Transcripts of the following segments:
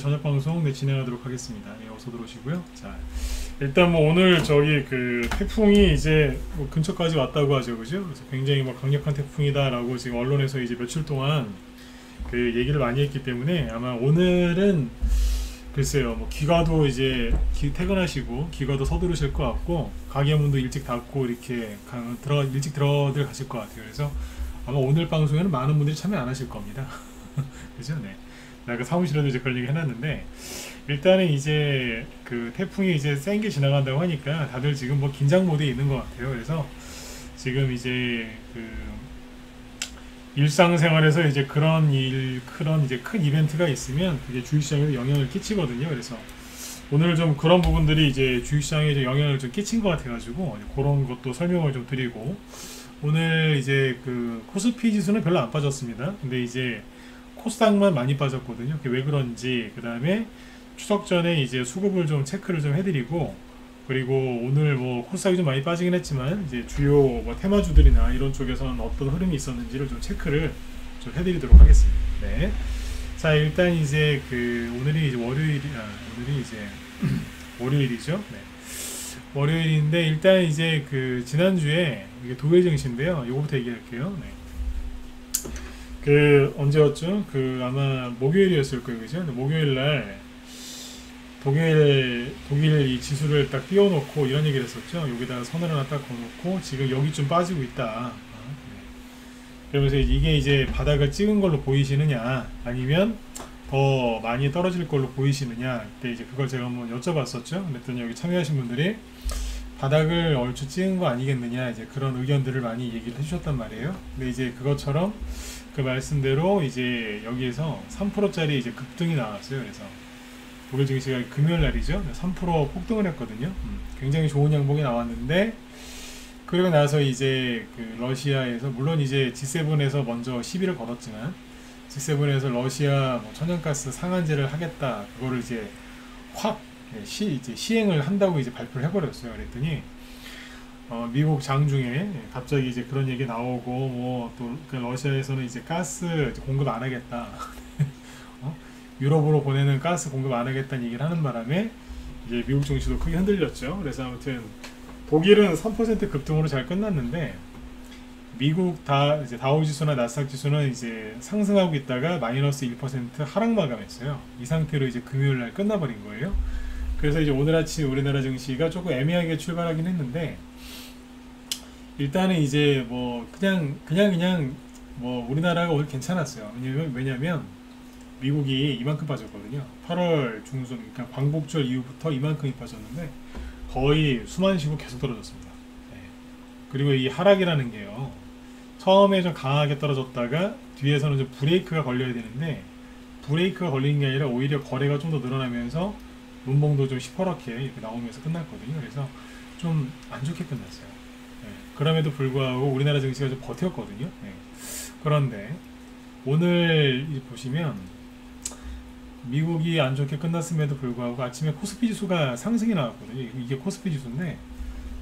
저녁 방송 진행하도록 하겠습니다. 예, 어서 들어오시고요. 자, 일단 뭐 오늘 저기 그 태풍이 이제 뭐 근처까지 왔다고 하죠, 그죠? 그래서 굉장히 뭐 강력한 태풍이다라고 지금 언론에서 이제 며칠 동안 그 얘기를 많이 했기 때문에 아마 오늘은 글쎄요, 뭐 귀가도 이제 퇴근하시고 귀가도 서두르실 것 같고 가게 문도 일찍 닫고 이렇게 일찍 들어들 가실 것 같아요. 그래서 아마 오늘 방송에는 많은 분들이 참여 안 하실 겁니다. 그죠? 네. 나 그 사무실에도 이제 그런 얘기 해놨는데 일단은 이제 그 태풍이 이제 센 게 지나간다고 하니까 다들 지금 뭐 긴장 모드에 있는 것 같아요. 그래서 지금 이제 그 일상생활에서 이제 그런 이제 큰 이벤트가 있으면 그게 주식시장에도 영향을 끼치거든요. 그래서 오늘 좀 그런 부분들이 이제 주식시장에 이제 영향을 좀 끼친 것 같아가지고 그런 것도 설명을 좀 드리고 오늘 이제 그 코스피 지수는 별로 안 빠졌습니다. 근데 이제 코스닥만 많이 빠졌거든요. 그게 왜 그런지 그 다음에 추석 전에 이제 수급을 좀 체크를 좀 해드리고 그리고 오늘 뭐 코스닥이 좀 많이 빠지긴 했지만 이제 주요 뭐 테마주들이나 이런 쪽에서는 어떤 흐름이 있었는지를 좀 체크를 좀 해드리도록 하겠습니다. 네. 자 일단 이제 그 오늘이 이제 오늘이 이제 월요일이죠. 네. 월요일인데 일단 이제 그 지난주에 이게 독일 증시인데요. 요거부터 얘기할게요. 네. 그 언제였죠? 그 아마 목요일이었을 거예요, 그죠? 목요일날 독일 이 지수를 딱 띄워놓고 이런 얘기를 했었죠. 여기다가 선을 하나 딱 거놓고 지금 여기 좀 빠지고 있다. 네. 그러면서 이게 이제 바닥을 찍은 걸로 보이시느냐, 아니면 더 많이 떨어질 걸로 보이시느냐. 그때 이제 그걸 제가 한번 여쭤봤었죠. 그랬더니 여기 참여하신 분들이 바닥을 얼추 찍은 거 아니겠느냐, 이제 그런 의견들을 많이 얘기를 해주셨단 말이에요. 근데 이제 그것처럼 그 말씀대로 이제 여기에서 3%짜리 이제 급등이 나왔어요. 그래서 독일 증시가 금요일 날이죠. 3% 폭등을 했거든요. 굉장히 좋은 양봉이 나왔는데 그러고 나서 이제 그 러시아에서 물론 이제 G7에서 먼저 시비를 걸었지만 G7에서 러시아 뭐 천연가스 상한제를 하겠다 그거를 이제 확 이제 시행을 한다고 이제 발표를 해버렸어요. 그랬더니 미국 장중에 갑자기 이제 그런 얘기 나오고 뭐 또 그 러시아에서는 이제 가스 공급 안 하겠다. 유럽으로 보내는 가스 공급 안 하겠다는 얘기를 하는 바람에 이제 미국 증시도 크게 흔들렸죠. 그래서 아무튼 독일은 3% 급등으로 잘 끝났는데 미국 이제 다우지수나 나스닥 지수는 이제 상승하고 있다가 마이너스 1% 하락 마감했어요. 이 상태로 이제 금요일 날 끝나버린 거예요. 그래서 이제 오늘 아침 우리나라 증시가 조금 애매하게 출발하긴 했는데 일단은 이제 뭐 그냥 뭐 우리나라가 오늘 괜찮았어요. 왜냐면 미국이 이만큼 빠졌거든요. 8월 중순, 그러니까 광복절 이후부터 이만큼이 빠졌는데 거의 수만 쉬고 계속 떨어졌습니다. 네. 그리고 이 하락이라는 게요. 처음에 좀 강하게 떨어졌다가 뒤에서는 좀 브레이크가 걸려야 되는데 브레이크가 걸리는 게 아니라 오히려 거래가 좀 더 늘어나면서 눈봉도 좀 시퍼렇게 이렇게 나오면서 끝났거든요. 그래서 좀 안 좋게 끝났어요. 네. 그럼에도 불구하고 우리나라 증시가 좀 버텼거든요. 네. 그런데 오늘 보시면 미국이 안 좋게 끝났음에도 불구하고 아침에 코스피 지수가 상승이 나왔거든요. 이게 코스피 지수인데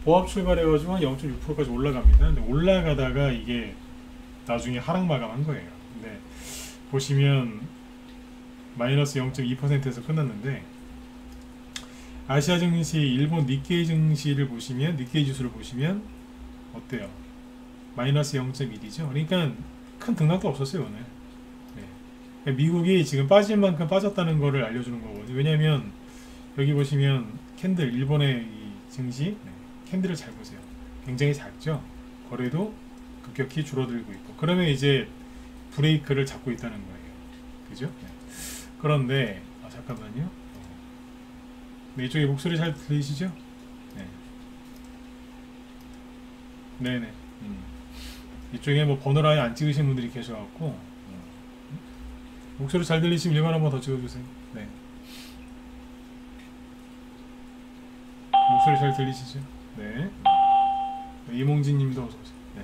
보합 출발해가지고 한 0.6%까지 올라갑니다. 근데 올라가다가 이게 나중에 하락 마감한 거예요. 근데 보시면 마이너스 0.2%에서 끝났는데 아시아 증시, 일본 니케이 증시를 보시면 니케이 지수를 보시면 어때요? 마이너스 0.1이죠. 그러니까 큰 등락도 없었어요 오늘. 미국이 지금 빠질 만큼 빠졌다는 것을 알려주는 거거든요. 왜냐면 여기 보시면 캔들, 일본의 이 증시 캔들을 잘 보세요. 굉장히 작죠. 거래도 급격히 줄어들고 있고 그러면 이제 브레이크를 잡고 있다는 거예요. 그죠? 그런데 잠깐만요. 네, 이쪽에 목소리 잘 들리시죠? 네. 네네. 이쪽에 뭐 번호를 아예 안 찍으신 분들이 계셔갖고 목소리 잘 들리시면 1번 한번 더 찍어주세요. 네. 목소리 잘 들리시죠? 네. 이몽진 님도 어서오세요. 네.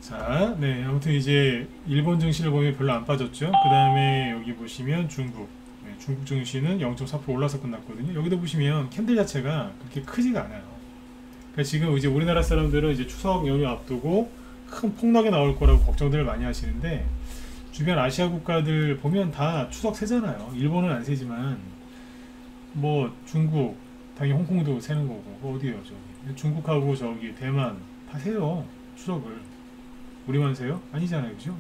자, 네. 아무튼 이제 일본 증시를 보면 별로 안 빠졌죠. 그 다음에 여기 보시면 중국. 네, 중국 증시는 0.4% 올라서 끝났거든요. 여기도 보시면 캔들 자체가 그렇게 크지가 않아요. 그러니까 지금 이제 우리나라 사람들은 이제 추석 연휴 앞두고 큰 폭락이 나올 거라고 걱정들을 많이 하시는데 주변 아시아 국가들 보면 다 추석 세잖아요. 일본은 안 세지만 뭐 중국, 당연히 홍콩도 세는 거고 뭐 어디에요 저기 중국하고 저기 대만 다 세요 추석을. 우리만 세요? 아니잖아요, 그죠?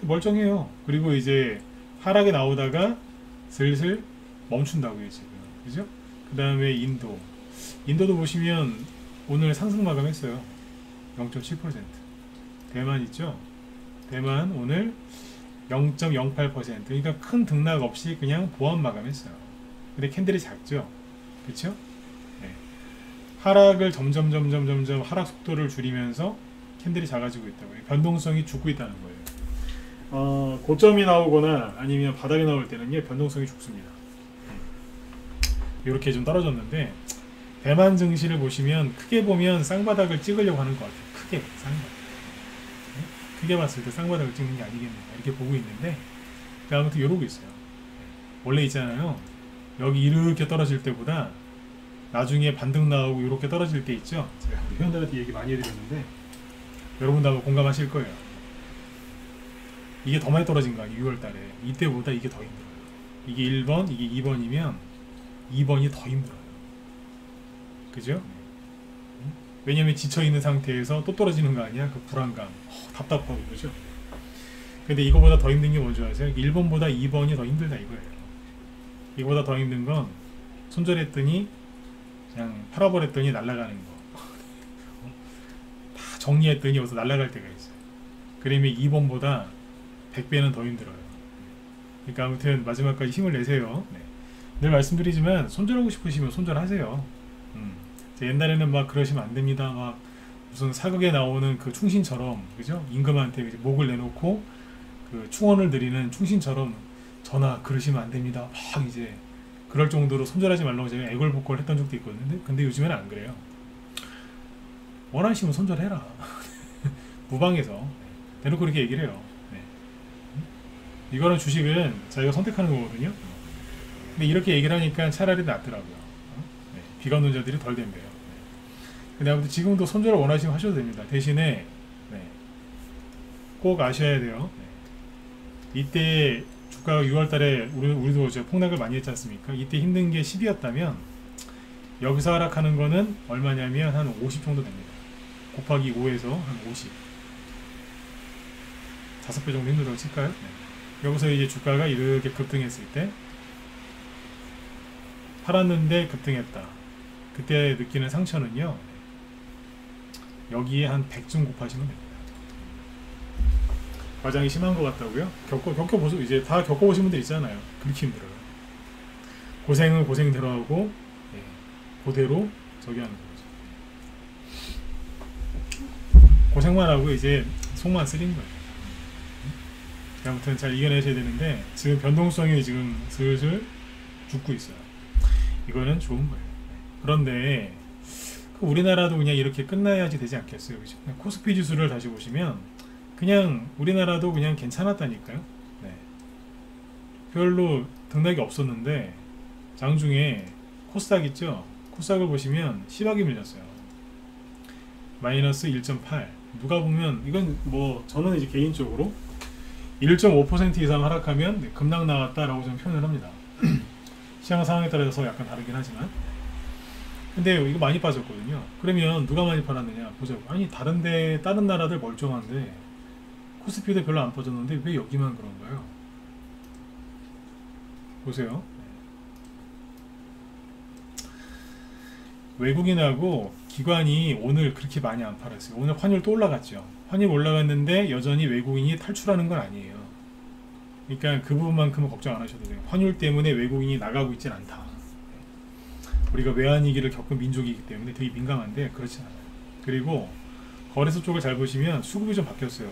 멀쩡해요. 그리고 이제 하락에 나오다가 슬슬 멈춘다고요 지금, 그죠? 그 다음에 인도도 보시면 오늘 상승 마감했어요. 0.7%. 대만 있죠? 대만 오늘 0.08%, 그러니까 큰 등락 없이 그냥 보합 마감했어요. 근데 캔들이 작죠, 그렇죠? 네. 하락을 점점 하락 속도를 줄이면서 캔들이 작아지고 있다고. 변동성이 죽고 있다는 거예요. 고점이 나오거나 아니면 바닥이 나올 때는 변동성이 죽습니다. 이렇게 좀 떨어졌는데 대만 증시를 보시면 크게 보면 쌍바닥을 찍으려고 하는 것 같아요. 크게 쌍바닥. 크게 봤을 때 쌍바닥을 찍는 게 아니겠는가 이렇게 보고 있는데, 아무튼 이러고 있어요. 원래 있잖아요, 여기 이렇게 떨어질 때보다 나중에 반등 나오고 이렇게 떨어질 때 있죠. 제가 우리 회원들한테 얘기 많이 해드렸는데 여러분도 아마 공감하실 거예요. 이게 더 많이 떨어진 거 아니에요. 6월달에 이때보다 이게 더 힘들어요. 이게 1번 이게 2번이면 2번이 더 힘들어요. 그죠? 왜냐면 지쳐있는 상태에서 또 떨어지는 거 아니야? 그 불안감, 답답하고 그죠? 근데 이거보다 더 힘든 게 뭔지 아세요? 1번보다 2번이 더 힘들다 이거예요. 이거보다 더 힘든 건 손절했더니 그냥 팔아버렸더니 날아가는 거. 다 정리했더니 여기서 날아갈 때가 있어요. 그러면 2번보다 100배는 더 힘들어요. 그러니까 아무튼 마지막까지 힘을 내세요. 네. 늘 말씀드리지만 손절하고 싶으시면 손절하세요. 옛날에는 막 그러시면 안 됩니다. 막 무슨 사극에 나오는 그 충신처럼, 그죠? 임금한테 이제 목을 내놓고 그 충원을 드리는 충신처럼 전하 그러시면 안 됩니다. 막 이제 그럴 정도로 손절하지 말라고 제가 애걸복걸 했던 적도 있거든요. 근데 요즘에는 안 그래요. 원하시면 손절해라. 무방해서 대놓고 그렇게 얘기를 해요. 네. 이거는 주식은 자기가 선택하는 거거든요. 근데 이렇게 얘기를 하니까 차라리 낫더라고요. 네. 비관론 자들이 덜 된대요. 네. 근데 아무튼 지금도 손절을 원하시면 하셔도 됩니다. 대신에 네. 꼭 아셔야 돼요. 네. 이때 주가가 6월달에 우리도 이제 폭락을 많이 했지 않습니까? 이때 힘든 게 10이었다면 여기서 하락하는 거는 얼마냐면 한 50 정도 됩니다. 곱하기 5에서 한 50. 5배 정도 힘들다고 칠까요? 네. 여기서 이제 주가가 이렇게 급등했을 때 팔았는데 급등했다. 그때 느끼는 상처는요, 여기에 한 100쯤 곱하시면 됩니다. 과장이 심한 것 같다고요? 겪어보시고 이제 다 겪어보신 분들 있잖아요. 그렇게 힘들어요. 고생은 고생대로 하고, 예, 그대로 저기 하는 거죠. 고생만 하고 이제 속만 쓰린 거예요. 아무튼 잘 이겨내셔야 되는데 지금 변동성이 지금 슬슬 죽고 있어요. 이거는 좋은 거예요. 그런데 우리나라도 그냥 이렇게 끝나야지 되지 않겠어요, 그죠? 코스피 지수를 다시 보시면 그냥 우리나라도 그냥 괜찮았다니까요. 네. 별로 등락이 없었는데 장중에 코스닥 있죠? 코스닥을 보시면 심하게 밀렸어요. 마이너스 1.8. 누가 보면 이건 뭐 저는 이제 개인적으로 1.5% 이상 하락하면 급락 나왔다라고 저는 표현을 합니다. 시장 상황에 따라서 약간 다르긴 하지만, 근데 이거 많이 빠졌거든요. 그러면 누가 많이 팔았느냐 보자고. 아니 다른 나라들 멀쩡한데 코스피도 별로 안 빠졌는데 왜 여기만 그런가요? 보세요. 외국인하고 기관이 오늘 그렇게 많이 안 팔았어요. 오늘 환율 또 올라갔죠. 환율 올라갔는데 여전히 외국인이 탈출하는 건 아니에요. 그러니까 그 부분만큼은 걱정 안 하셔도 돼요. 환율 때문에 외국인이 나가고 있진 않다. 우리가 외환위기를 겪은 민족이기 때문에 되게 민감한데 그렇지 않아요. 그리고 거래소 쪽을 잘 보시면 수급이 좀 바뀌었어요.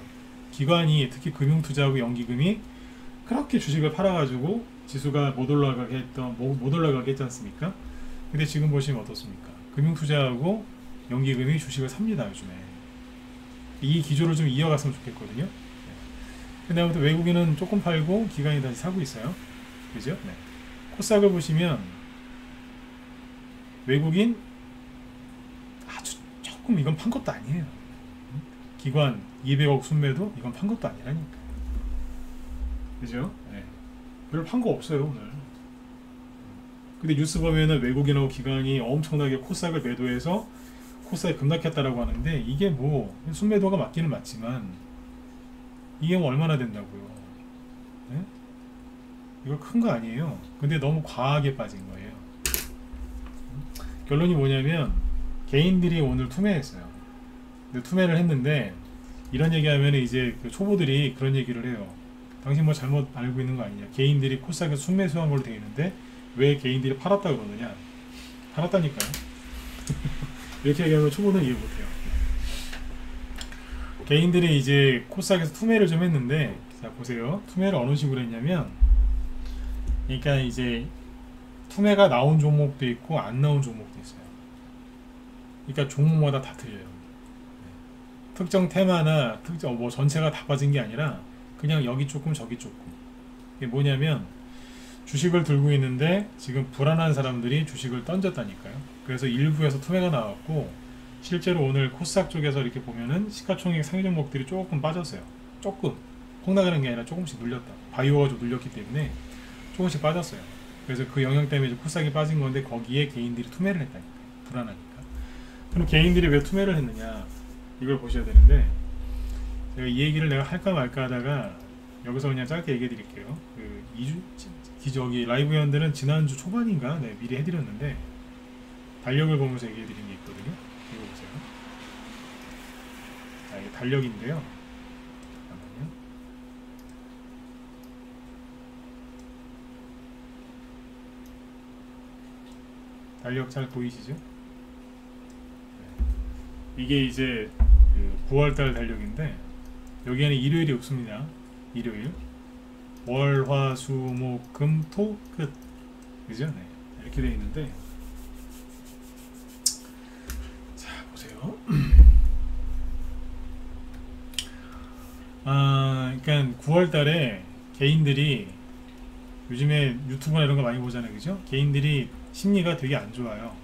기관이 특히 금융투자하고 연기금이 그렇게 주식을 팔아가지고 지수가 못 올라가게 했지 않습니까? 근데 지금 보시면 어떻습니까? 금융투자하고 연기금이 주식을 삽니다, 요즘에. 이 기조를 좀 이어갔으면 좋겠거든요. 근데 아무튼 외국인은 조금 팔고 기관이 다시 사고 있어요. 그죠? 네. 코스닥을 보시면 외국인 아주 조금, 이건 판 것도 아니에요. 기관 200억 순매도 이건 판 것도 아니라니까. 그죠? 네. 별로 판 거 없어요 오늘. 근데 뉴스 보면은 외국인하고 기관이 엄청나게 코스닥을 매도해서 코스닥이 급락했다라고 하는데 이게 뭐 순매도가 맞기는 맞지만 이게 뭐 얼마나 된다고요? 네? 이거 큰 거 아니에요. 근데 너무 과하게 빠진 거예요. 결론이 뭐냐면 개인들이 오늘 투매했어요. 근데 투매를 했는데 이런 얘기하면 이제 그 초보들이 그런 얘기를 해요. 당신 뭐 잘못 알고 있는 거 아니냐? 개인들이 코스닥에 순매수한 걸로 되어 있는데 왜 개인들이 팔았다 그러느냐? 팔았다니까요. 이렇게 얘기하면 초보는 이해 못해요. 개인들이 이제 코스닥에서 투매를 좀 했는데, 자 보세요. 투매를 어느 식으로 했냐면, 그러니까 이제 투매가 나온 종목도 있고 안 나온 종목도 있어요. 그러니까 종목마다 다 틀려요. 특정 테마나 특정 뭐 전체가 다 빠진 게 아니라 그냥 여기 조금 저기 조금. 이게 뭐냐면 주식을 들고 있는데 지금 불안한 사람들이 주식을 던졌다니까요. 그래서 일부에서 투매가 나왔고 실제로 오늘 코스닥 쪽에서 이렇게 보면은 시가총액 상위 종목들이 조금 빠졌어요. 조금 폭락하는 게 아니라 조금씩 눌렸다. 바이오가 좀 눌렸기 때문에 조금씩 빠졌어요. 그래서 그 영향 때문에 코스닥이 빠진 건데 거기에 개인들이 투매를 했다니까요. 불안하니까. 그럼 개인들이 왜 투매를 했느냐 이걸 보셔야 되는데 제가 이 얘기를 내가 할까 말까 하다가 여기서 그냥 짧게 얘기해 드릴게요. 그 2주 저기 라이브 연들은 지난주 초반인가 네, 미리 해드렸는데 달력을 보면서 얘기해 드린 게 있거든요. 이거 보세요. 자, 이게 달력인데요. 잠깐만요. 달력 잘 보이시죠? 네. 이게 이제 그 9월달 달력인데 여기에는 일요일이 없습니다. 일요일 월, 화, 수, 목, 금, 토, 끝 그죠? 네. 이렇게 되어 있는데 자 보세요. 그러니까 9월달에 개인들이 요즘에 유튜브나 이런 거 많이 보잖아요, 그죠? 개인들이 심리가 되게 안 좋아요.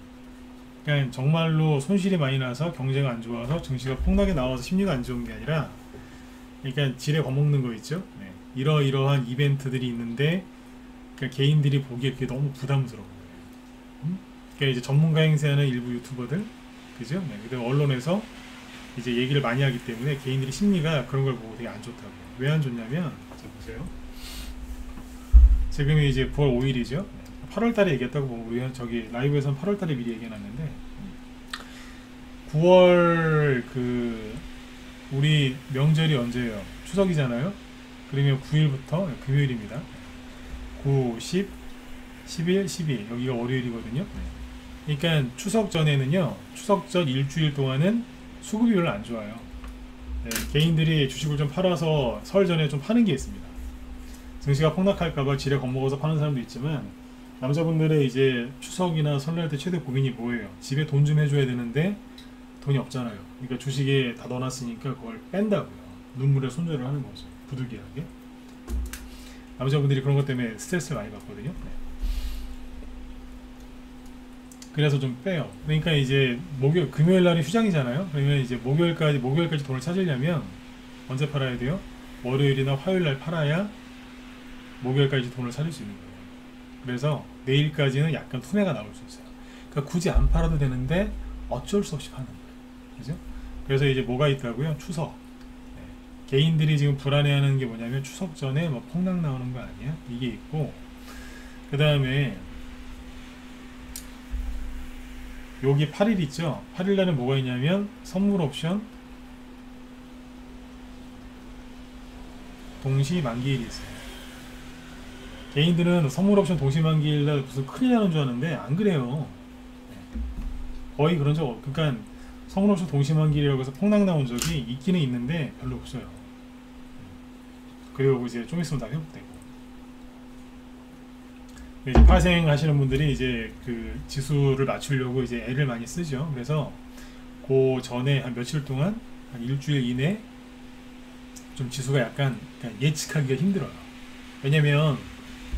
그러니까 정말로 손실이 많이 나서 경제가 안 좋아서 증시가 폭락에 나와서 심리가 안 좋은 게 아니라 그러니까 지레 겁먹는 거 있죠? 네. 이러이러한 이벤트들이 있는데 그러니까 개인들이 보기에 그게 너무 부담스러운 거예요. 그러니까 이제 전문가 행세하는 일부 유튜버들, 그죠? 네. 그다음 언론에서 이제 얘기를 많이 하기 때문에 개인들이 심리가 그런 걸 보고 되게 안 좋다고요. 왜 안 좋냐면, 자 보세요. 지금이 이제 9월 5일이죠. 8월달에 얘기했다고 보면 우리 저기 라이브에서는 8월달에 미리 얘기해놨는데 9월 그 우리 명절이 언제예요? 추석이잖아요. 그러면 9일부터 금요일입니다. 9, 10, 11, 12 여기가 월요일이거든요. 그러니까 추석 전에는요. 추석 전 일주일 동안은 수급이 별로 안 좋아요. 네, 개인들이 주식을 좀 팔아서 설 전에 좀 파는 게 있습니다. 증시가 폭락할까봐 지레 겁먹어서 파는 사람도 있지만 남자분들의 이제 추석이나 설날 때 최대 고민이 뭐예요? 집에 돈 좀 해줘야 되는데 돈이 없잖아요. 그러니까 주식에 다 넣어놨으니까 그걸 뺀다고요. 눈물에 손절을 하는 거죠. 부득이하게. 남자분들이 그런 것 때문에 스트레스를 많이 받거든요. 네. 그래서 좀 빼요. 그러니까 이제 금요일 날이 휴장이잖아요. 그러면 이제 목요일까지 돈을 찾으려면 언제 팔아야 돼요? 월요일이나 화요일 날 팔아야 목요일까지 돈을 찾을 수 있는 거예요. 그래서 내일까지는 약간 투매가 나올 수 있어요. 그러니까 굳이 안 팔아도 되는데 어쩔 수 없이 파는 거예요. 그죠? 그래서 이제 뭐가 있다고요? 추석. 네. 개인들이 지금 불안해하는 게 뭐냐면 추석 전에 뭐 폭락 나오는 거 아니야? 이게 있고 그 다음에 여기 8일 있죠? 8일 날은 뭐가 있냐면 선물 옵션 동시 만기일이 있어요. 개인들은 선물 옵션 동시 만기일날 무슨 큰일 나는 줄 아는데 안 그래요. 거의 그런 적 없고 그러니까 선물 옵션 동시 만기일이라고 해서 폭락 나온 적이 있기는 있는데 별로 없어요. 그리고 이제 좀 있으면 다 회복되고 이제 파생 하시는 분들이 이제 그 지수를 맞추려고 이제 애를 많이 쓰죠. 그래서 그 전에 한 며칠 동안 한 일주일 이내 좀 지수가 약간 예측하기가 힘들어요. 왜냐면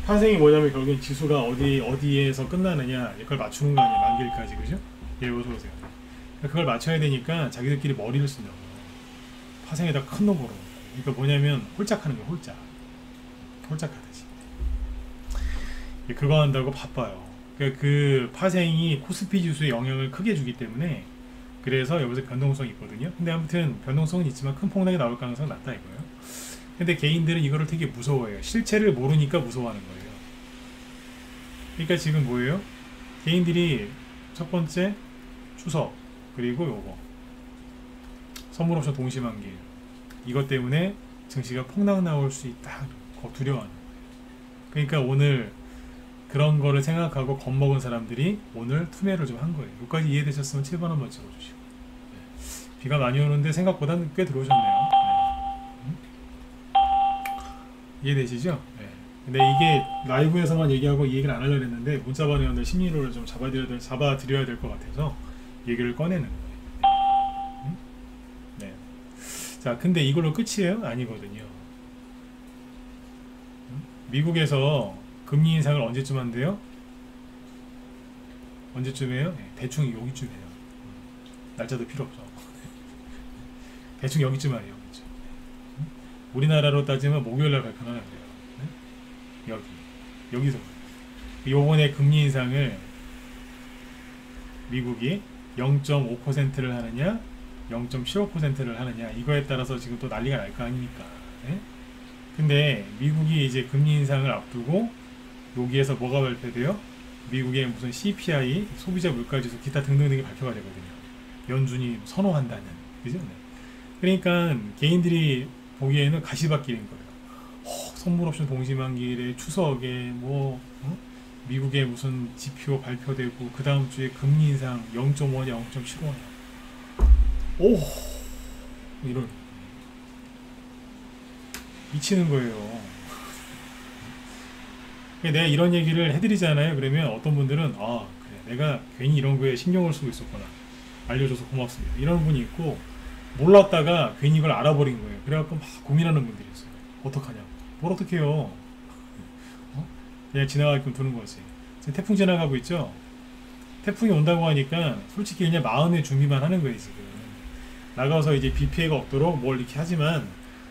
파생이 뭐냐면 결국엔 지수가 어디에서 끝나느냐 이걸 맞추는 거 아니에요. 만기일까지 그죠? 예, 여기서 보세요. 그걸 맞춰야 되니까 자기들끼리 머리를 쓴다고. 파생에다 큰 놈 걸어. 그러니까 뭐냐면 홀짝하는 거예요. 홀짝하듯이. 그거 한다고 바빠요. 그 파생이 코스피 지수에 영향을 크게 주기 때문에 그래서 여기서 변동성이 있거든요. 근데 아무튼 변동성은 있지만 큰 폭락이 나올 가능성은 낮다 이거예요. 근데 개인들은 이거를 되게 무서워해요. 실체를 모르니까 무서워하는 거예요. 그러니까 지금 뭐예요? 개인들이 첫 번째 추석 그리고 요거 선물옵션 동시만기 이것 때문에 증시가 폭락 나올 수 있다 두려워하는 거예요. 그러니까 오늘 그런 거를 생각하고 겁먹은 사람들이 오늘 투매를 좀 한 거예요. 여기까지 이해되셨으면 7번 한번 찍어주시고. 네. 비가 많이 오는데 생각보다는 꽤 들어오셨네요. 네. 이해되시죠? 네. 근데 이게 라이브에서만 얘기하고 이 얘기를 안 하려고 했는데 문자 반응들 심리를 좀 잡아드려야 될 것 같아서 얘기를 꺼내는 거예요. 네. 자, 근데 이걸로 끝이에요? 아니거든요. 미국에서 금리 인상을 언제쯤 한대요? 언제쯤이에요? 네, 대충 여기쯤이에요. 날짜도 필요 없어. 대충 여기쯤 아니에요. 여기쯤. 우리나라로 따지면 목요일날 발표는 안 돼요. 네? 여기서 요번에 금리 인상을 미국이 0.5%를 하느냐 0.75%를 하느냐 이거에 따라서 지금 또 난리가 날 거 아닙니까? 네? 근데 미국이 이제 금리 인상을 앞두고 여기에서 뭐가 발표돼요? 미국의 무슨 CPI, 소비자 물가지수, 기타 등등등이 발표가 되거든요. 연준이 선호한다는, 그죠? 네. 그러니까 개인들이 보기에는 가시밭길인 거예요. 선물옵션 동시만기일에 추석에 뭐 미국의 무슨 지표 발표되고 그 다음 주에 금리 인상 0.5냐 0.75냐. 오, 이런 미치는 거예요. 내가 이런 얘기를 해드리잖아요. 그러면 어떤 분들은 아 그래 내가 괜히 이런 거에 신경을 쓰고 있었구나 알려줘서 고맙습니다 이런 분이 있고 몰랐다가 괜히 이걸 알아버린 거예요. 그래갖고 막 고민하는 분들이 있어요. 어떡하냐고. 뭘 어떡해요. 그냥 지나가게끔 두는 거지. 지금 태풍 지나가고 있죠. 태풍이 온다고 하니까 솔직히 그냥 마음의 준비만 하는 거예요. 지금 나가서 이제 비 피해가 없도록 뭘 이렇게 하지만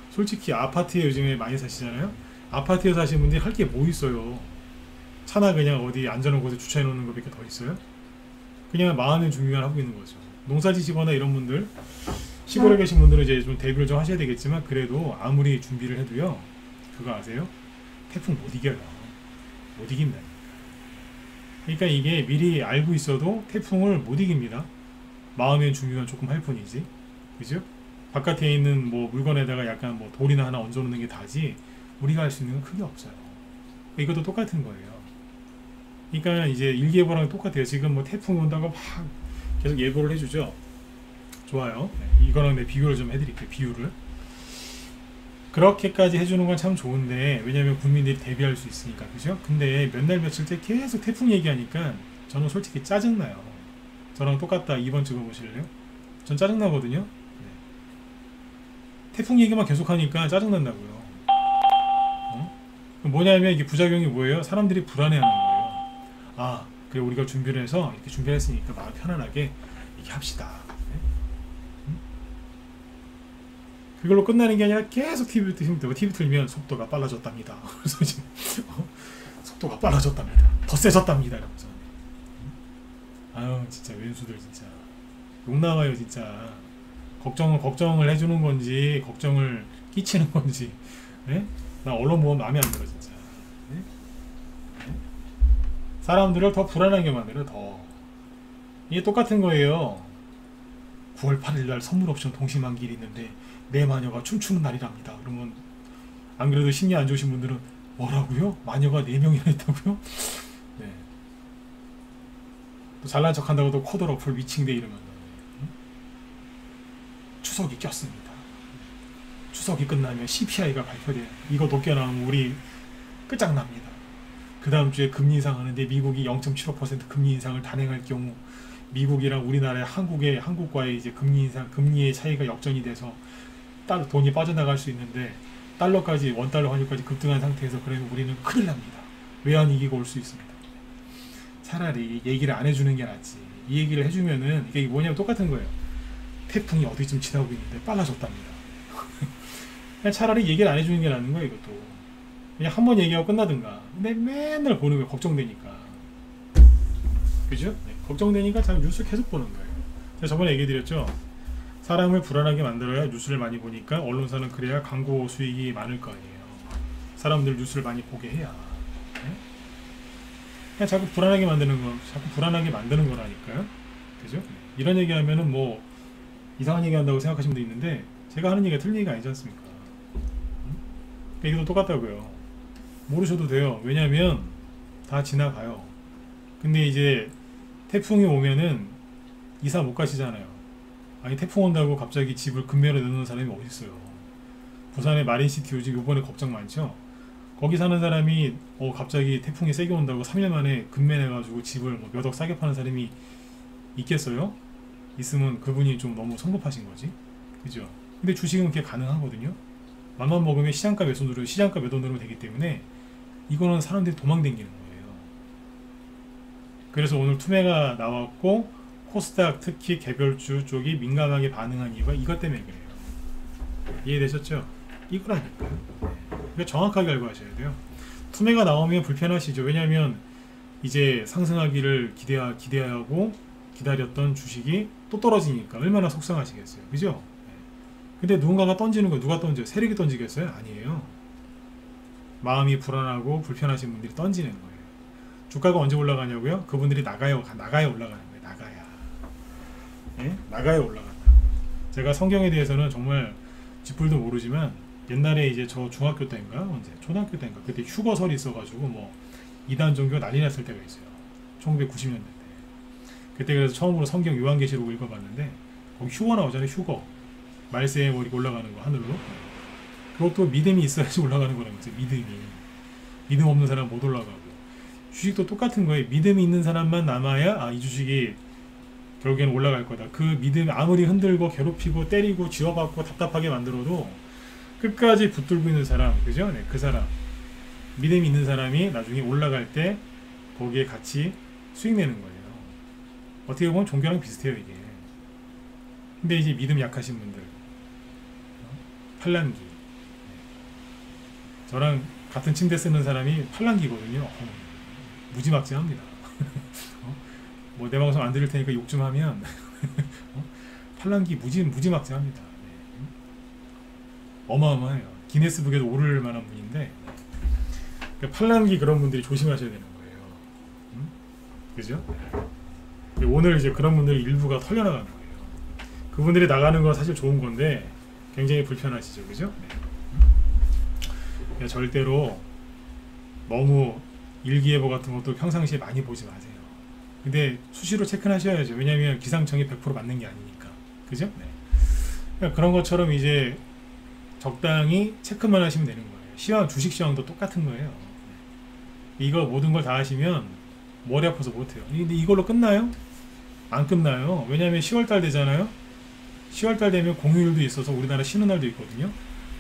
솔직히 아파트에 요즘에 많이 사시잖아요. 아파트에 사시는 분들이 할 게 뭐 있어요. 차나 그냥 어디 안전한 곳에 주차해 놓는 것밖에 더 있어요. 그냥 마음의 준비만 하고 있는 거죠. 농사 지시거나 이런 분들 시골에 계신 분들은 이제 좀 대비를 좀 하셔야 되겠지만 그래도 아무리 준비를 해도요 그거 아세요? 태풍 못 이겨요. 못 이긴다니까. 그러니까 이게 미리 알고 있어도 태풍을 못 이깁니다. 마음의 준비만 조금 할 뿐이지. 그죠? 바깥에 있는 뭐 물건에다가 약간 뭐 돌이나 하나 얹어 놓는 게 다지 우리가 할 수 있는 건 크게 없어요. 이것도 똑같은 거예요. 그러니까 이제 일기예보랑 똑같아요. 지금 뭐 태풍이 온다고 막 계속 예보를 해주죠. 좋아요. 네, 이거랑 내 비교를 좀 해드릴게요. 비유를. 그렇게까지 해주는 건 참 좋은데 왜냐면 국민들이 대비할 수 있으니까. 그죠? 근데 몇 날 며칠째 계속 태풍 얘기하니까 저는 솔직히 짜증나요. 저랑 똑같다. 2번 찍어보실래요? 전 짜증나거든요. 네. 태풍 얘기만 계속하니까 짜증난다고요. 뭐냐면 이게 부작용이 뭐예요? 사람들이 불안해하는 거예요. 아, 그래 우리가 준비를 해서 이렇게 준비를 했으니까 마음 편안하게 이렇게 합시다. 네? 그걸로 끝나는 게 아니라 계속 TV 틀면 속도가 빨라졌답니다. 그래서 이제 속도가 빨라졌답니다. 더 세졌답니다. 이러면서. 아유 진짜 왼수들 진짜 욕 나와요 진짜. 걱정을 해주는 건지 걱정을 끼치는 건지. 네? 나 언론 보면 마음에 안 들어 진짜. 네? 네? 사람들을 더 불안하게 만들어 더. 이게 똑같은 거예요. 9월 8일날 선물옵션 동시만기일이 있는데 내 마녀가 춤추는 날이랍니다. 그러면 안 그래도 심리 안 좋으신 분들은 뭐라고요? 마녀가 4명이나 있다고요? 네. 또 잘난 척한다고 또 코드 어플 위칭돼 이러면 추석이 꼈습니다. 추석이 끝나면 CPI가 발표돼요. 이거 높게 나오면 우리 끝장납니다. 그 다음 주에 금리 인상하는데 미국이 0.75% 금리 인상을 단행할 경우 미국이랑 우리나라의 한국과의 이제 금리 인상, 금리의 차이가 역전이 돼서 돈이 빠져나갈 수 있는데 달러까지 원달러 환율까지 급등한 상태에서 그러면 우리는 큰일 납니다. 외환 위기가 올 수 있습니다. 차라리 얘기를 안 해주는 게 낫지. 이 얘기를 해주면은 이게 뭐냐면 똑같은 거예요. 태풍이 어디쯤 지나고 있는데 빨라졌답니다. 그냥 차라리 얘기를 안 해주는 게 낫는 거예요, 이것도. 그냥 한 번 얘기하고 끝나든가. 근데 맨날 보는 거예요. 걱정되니까. 그죠? 네, 걱정되니까 참 뉴스 계속 보는 거예요. 제가 저번에 얘기 드렸죠. 사람을 불안하게 만들어야 뉴스를 많이 보니까 언론사는 그래야 광고 수익이 많을 거 아니에요. 사람들 뉴스를 많이 보게 해야. 네? 그냥 자꾸 불안하게 만드는 거, 자꾸 불안하게 만드는 거라니까요. 그죠? 네. 이런 얘기하면은 뭐 이상한 얘기 한다고 생각하시는 분도 있는데 제가 하는 얘기가 틀린 얘기가 아니지 않습니까? 이게 똑같다고요. 모르셔도 돼요. 왜냐면 다 지나가요. 근데 이제 태풍이 오면은 이사 못 가시잖아요. 아니 태풍 온다고 갑자기 집을 급매로 내놓는 사람이 어디 있어요. 부산의 마린시티 요즘 요번에 걱정 많죠. 거기 사는 사람이 갑자기 태풍이 세게 온다고 3일 만에 급매 내가지고 집을 뭐 몇 억 싸게 파는 사람이 있겠어요? 있으면 그분이 좀 너무 성급하신 거지. 그죠? 근데 주식은 그게 가능하거든요. 맘만 먹으면 시장가 매도 누르면 되기 때문에 이거는 사람들이 도망다니는 거예요. 그래서 오늘 투매가 나왔고 코스닥 특히 개별주 쪽이 민감하게 반응한 이유가 이것 때문에 그래요. 이해되셨죠? 이거라니까요. 그러니까 정확하게 알고 하셔야 돼요. 투매가 나오면 불편하시죠. 왜냐하면 이제 상승하기를 기대하고 기다렸던 주식이 또 떨어지니까 얼마나 속상하시겠어요. 그죠? 근데 누군가가 던지는 거 누가 던져요? 세력이 던지겠어요? 아니에요. 마음이 불안하고 불편하신 분들이 던지는 거예요. 주가가 언제 올라가냐고요? 그분들이 나가야 올라가는 거예요. 나가야 올라간다. 제가 성경에 대해서는 정말 쥐뿔도 모르지만 옛날에 이제 저 중학교 때인가 언제 초등학교 때인가 그때 휴거설이 있어가지고 뭐 이단 종교 난리 났을 때가 있어요. 1990년대 때. 그때 그래서 처음으로 성경 요한계시록 읽어봤는데 거기 휴거 나오잖아요. 휴거. 말세에 뭐 이렇게 올라가는 거 하늘로. 그것도 믿음이 있어야지 올라가는 거라는 거죠. 믿음 없는 사람 못 올라가고. 주식도 똑같은 거예요. 믿음이 있는 사람만 남아야 이 주식이 결국에는 올라갈 거다. 그 믿음이 아무리 흔들고 괴롭히고 때리고 쥐어박고 답답하게 만들어도 끝까지 붙들고 있는 사람, 그죠? 네, 그 사람 믿음이 있는 사람이 나중에 올라갈 때 거기에 같이 수익 내는 거예요. 어떻게 보면 종교랑 비슷해요 이게. 근데 이제 믿음 약하신 분들 팔랑기 저랑 같은 침대 쓰는 사람이 팔랑기거든요. 무지막지합니다. 뭐 내 방송 안 들을 테니까 욕 좀 하면 팔랑기 무지막지합니다. 네. 어마어마해요. 기네스북에도 오를 만한 분인데 그러니까 팔랑기 그런 분들이 조심하셔야 되는 거예요. 그죠? 오늘 이제 그런 분들 일부가 털려나가는 거예요. 그분들이 나가는 건 사실 좋은 건데 굉장히 불편하시죠, 그죠? 네. 절대로 너무 일기예보 같은 것도 평상시에 많이 보지 마세요. 근데 수시로 체크하셔야죠. 왜냐하면 기상청이 100% 맞는 게 아니니까, 그죠? 네. 그러니까 그런 것처럼 이제 적당히 체크만 하시면 되는 거예요. 주식 시황도 똑같은 거예요. 이거 모든 걸 다 하시면 머리 아파서 못해요. 근데 이걸로 끝나요? 안 끝나요. 왜냐하면 10월달 되잖아요. 10월달 되면 공휴일도 있어서 우리나라 쉬는 날도 있거든요.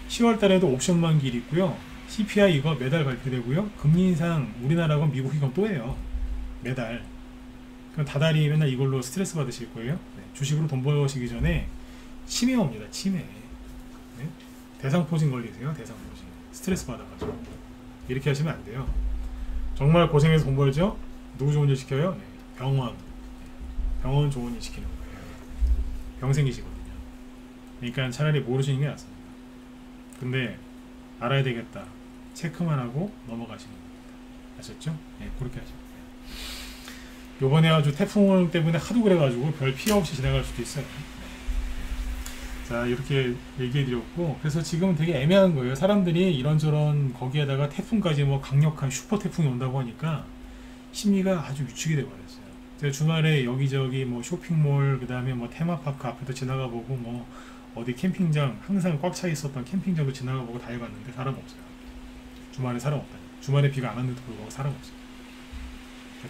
10월달에도 옵션 만기일 있고요. CPI 이거 매달 발표되고요. 금리 인상 우리나라하고 미국 이건 또 해요. 매달. 그럼 다달이 맨날 이걸로 스트레스 받으실 거예요. 네. 주식으로 돈 버시기 전에 치매 옵니다. 치매. 네. 대상포진 걸리세요. 대상포진. 스트레스 받아가지고. 이렇게 하시면 안 돼요. 정말 고생해서 돈 벌죠? 누구 좋은 일 시켜요? 네. 병원 좋은 일 시키는 거예요. 병 생기시거든요. 그러니까 차라리 모르시는 게 낫습니다. 근데 알아야 되겠다. 체크만 하고 넘어가시는 겁니다. 아셨죠? 네, 그렇게 하시면 돼요. 요번에 아주 태풍 때문에 하도 그래가지고 별 피해 없이 지나갈 수도 있어요. 네. 자, 이렇게 얘기해 드렸고, 그래서 지금 되게 애매한 거예요. 사람들이 이런저런 거기에다가 태풍까지 뭐 강력한 슈퍼 태풍이 온다고 하니까 심리가 아주 위축이 돼버렸어요. 제가 주말에 여기저기 뭐 쇼핑몰, 그 다음에 뭐 테마파크 앞에도 지나가 보고 뭐 어디 캠핑장, 항상 꽉 차 있었던 캠핑장도 지나가 보고 다 해봤는데 사람 없어요. 주말에 사람 없다니. 주말에 비가 안 왔는데도 불구하고 사람 없어요.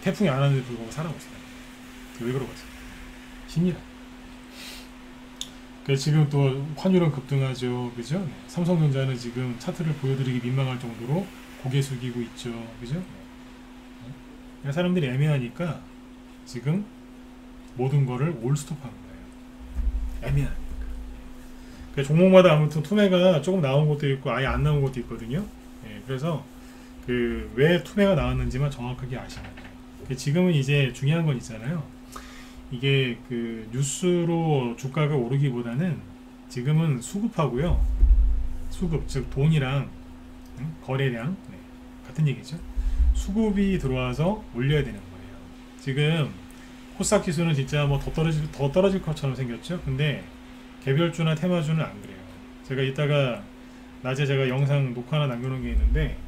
태풍이 안 왔는데도 불구하고 사람 없어요. 왜 그러겠어요? 심리다. 그래서 지금 또 환율은 급등하죠. 그죠? 네. 삼성전자는 지금 차트를 보여드리기 민망할 정도로 고개 숙이고 있죠. 그죠? 네. 사람들이 애매하니까 지금 모든 거를 올스톱하는 거예요. 애매하니까. 종목마다 아무튼 투매가 조금 나온 것도 있고 아예 안 나온 것도 있거든요. 예, 그래서 그 왜 투매가 나왔는지만 정확하게 아시면 돼요. 지금은 이제 중요한 건 있잖아요. 이게 그 뉴스로 주가가 오르기보다는 지금은 수급하고요. 수급, 즉 돈이랑 거래량 같은 얘기죠. 수급이 들어와서 올려야 되는 거예요. 지금 코스닥 지수는 진짜 뭐 더 떨어질 것처럼 생겼죠. 근데 개별주나 테마주는 안 그래요. 제가 이따가 낮에 제가 영상 녹화 하나 남겨놓은 게 있는데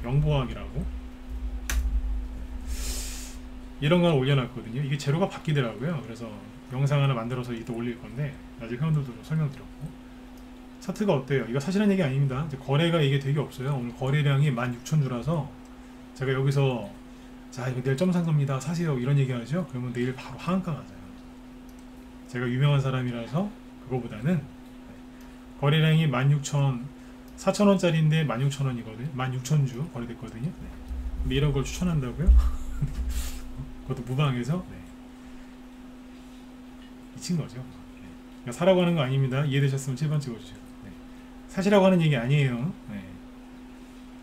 영보학이라고 이런 걸 올려놨거든요. 이게 재료가 바뀌더라고요. 그래서 영상 하나 만들어서 이따 올릴 건데 나중에 회원들도 설명드렸고 차트가 어때요? 이거 사실은 얘기 아닙니다. 이제 거래가 이게 되게 없어요. 오늘 거래량이 16,000주라서 제가 여기서 자 이거 내일 점 산 겁니다. 사세요. 이런 얘기 하죠. 그러면 내일 바로 하한가 맞아요. 제가 유명한 사람이라서 그거보다는 거래량이 16,000 4,000원짜리인데 16,000원이거든요. 16,000주 거래됐거든요. 네. 근데 이런 걸 추천한다고요? 그것도 무방해서 미친 거죠. 네. 그러니까 사라고 하는 거 아닙니다. 이해되셨으면 7번 찍어주세요. 네. 사시라고 하는 얘기 아니에요. 네.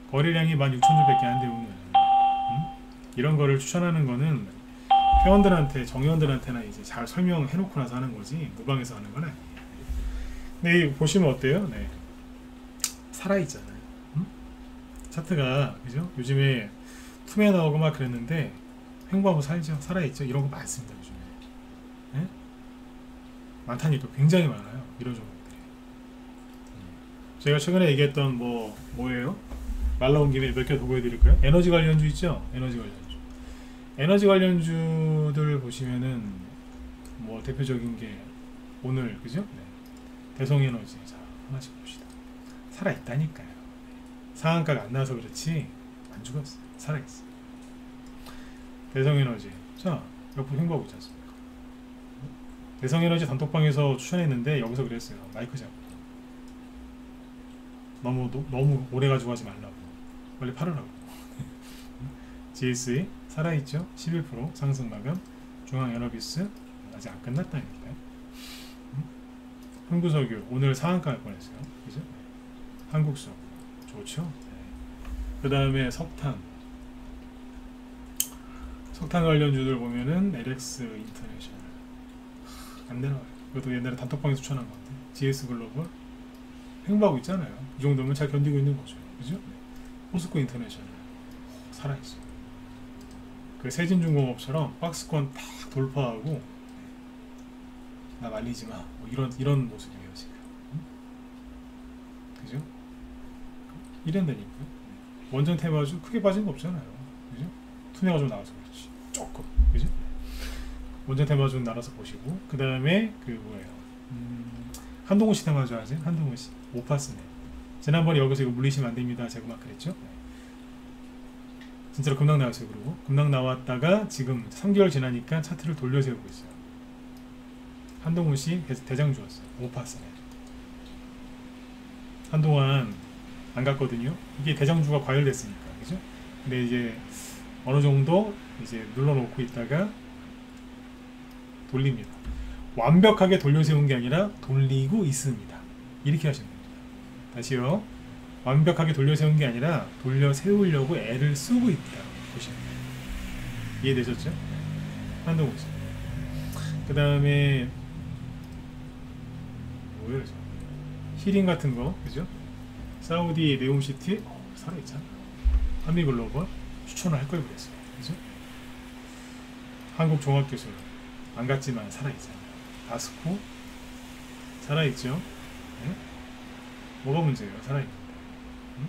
거래량이 16,000주밖에 안 돼요. 이런 거를 추천하는 거는 회원들한테 정회원들한테나 이제 잘 설명해 놓고 나서 하는 거지 무방해서 하는 건 아니에요. 근데 보시면 어때요? 네. 살아있잖아요. 차트가 그죠? 요즘에 투매 나오고 막 그랬는데 횡보하고 살죠. 살아있죠. 이런 거 많습니다. 요즘에 네? 많다니까 굉장히 많아요. 이런 종목들이. 제가 최근에 얘기했던 뭐예요? 말 나온 김에 몇 개 더 보여드릴까요? 에너지 관련주 있죠? 에너지 관련주들 보시면은 뭐 대표적인 게 오늘 그죠? 네. 대성에너지. 자 하나씩 봅시다. 살아있다니까요. 상한가가 안 나와서 그렇지 안 죽었어. 살아있어. 대성에너지. 자 옆으로 횡보하고 있지 않습니까? 대성에너지 단톡방에서 추천했는데 여기서 그랬어요. 마이크 잡고 너무 오래 가지고 하지 말라고 빨리 팔으라고. GSE 살아있죠? 11% 상승 마감. 중앙에너비스 아직 안 끝났다니까요. 흥구석유 오늘 상한가 할 뻔했어요. 그죠? 한국석 좋죠. 네. 그 다음에 석탄 관련주들 보면은 LX 인터내셔널 안 내려와요. 그것도 옛날에 단톡방에서 추천한 건데 GS 글로벌 횡보하고 있잖아요. 이 정도면 잘 견디고 있는 거죠. 그죠? 네. 포스코 인터내셔널 살아있어. 그 세진중공업처럼 박스권 딱 돌파하고 나 말리지 마. 뭐 이런 모습이에요 지금. 그죠? 이런다니까요. 원전 테마주 크게 빠진 거 없잖아요. 그죠? 투명화 좀 나와서 그렇지. 조금. 그죠? 원전 테마주는 나눠서 보시고 그 다음에 그 뭐예요? 한동훈씨 테마주 아세요? 한동훈씨 오파스네. 지난번에 여기서 이거 물리시면 안 됩니다. 제가 막 그랬죠? 네. 진짜로 급락 나왔어요. 그리고 급락 나왔다가 지금 3개월 지나니까 차트를 돌려세우고 있어요. 한동훈씨 대장주였어요. 오파스네. 한동안 안 갔거든요. 이게 대장주가 과열됐으니까, 그죠? 근데 이제 어느 정도 이제 눌러놓고 있다가 돌립니다. 완벽하게 돌려세운 게 아니라 돌리고 있습니다. 이렇게 하시면 됩니다. 다시요. 완벽하게 돌려세운 게 아니라 돌려세우려고 애를 쓰고 있다. 보시면 돼요. 이해되셨죠? 한동훈 씨. 그 다음에 뭐예요? 히링 같은 거, 그죠? 사우디 네옴시티 살아있잖아. 한미글로벌 추천을 할 걸 그랬어요. 그죠? 한국종합기술 안 갔지만 살아있잖아요. 다스코 살아있죠? 네? 뭐가 문제예요? 살아있는데. 응?